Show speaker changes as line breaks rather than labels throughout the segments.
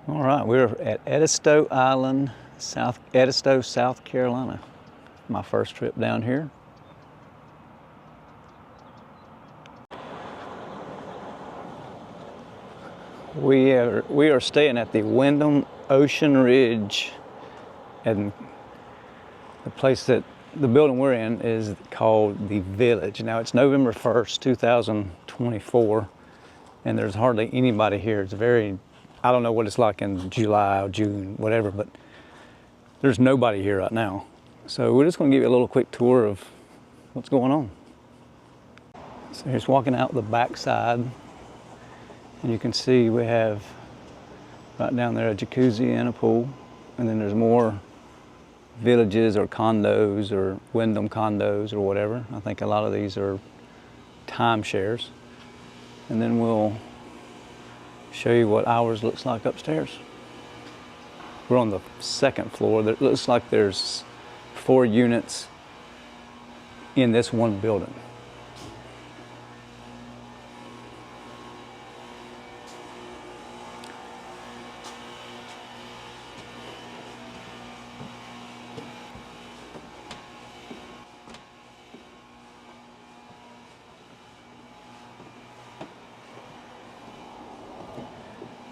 All right, we're at Edisto Island, Edisto, South Carolina. My first trip down here. We are staying at the Wyndham Ocean Ridge, and the building we're in is called the Village. Now it's November 1st, 2024, and there's hardly anybody here. It's I don't know what it's like in July or June, whatever, but there's nobody here right now. So we're just going to give you a little quick tour of what's going on. So here's walking out the back side, and you can see we have right down there a jacuzzi and a pool, and then there's more villages or condos or Wyndham condos or whatever. I think a lot of these are timeshares. And then we'll show you what ours looks like upstairs. We're on the second floor. It looks like there's 4 units in this one building.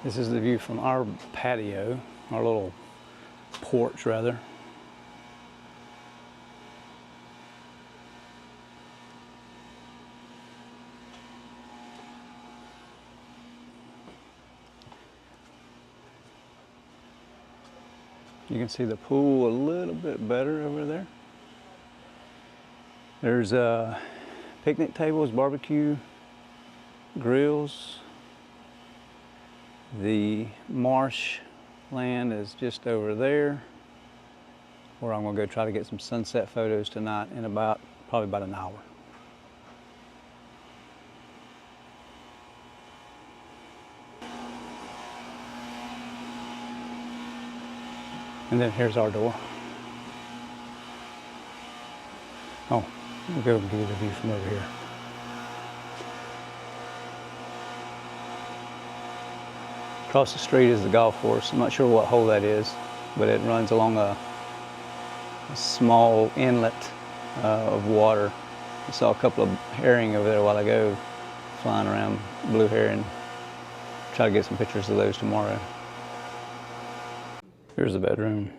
This is the view from our patio, our little porch rather. You can see the pool a little bit better over there. There's picnic tables, barbecue, grills. The marsh land is just over there, where I'm going to go try to get some sunset photos tonight in probably about an hour. And then here's our door. Oh, we'll go and give you the view from over here. Across the street is the golf course. I'm not sure what hole that is, but it runs along a small inlet of water. I saw a couple of herring over there a while ago flying around, blue herring. Try to get some pictures of those tomorrow. Here's the bedroom.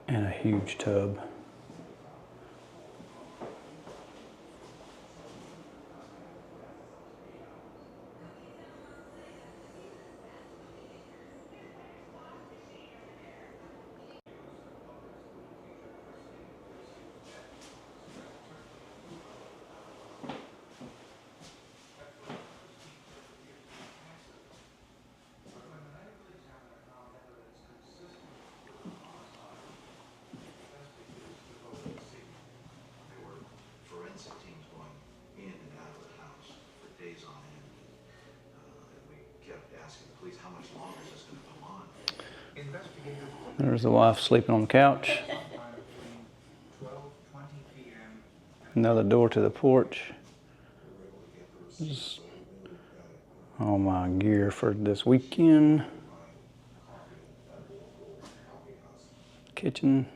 And a huge tub. There's the wife sleeping on the couch. Another door to the porch. Just all my gear for this weekend. Kitchen.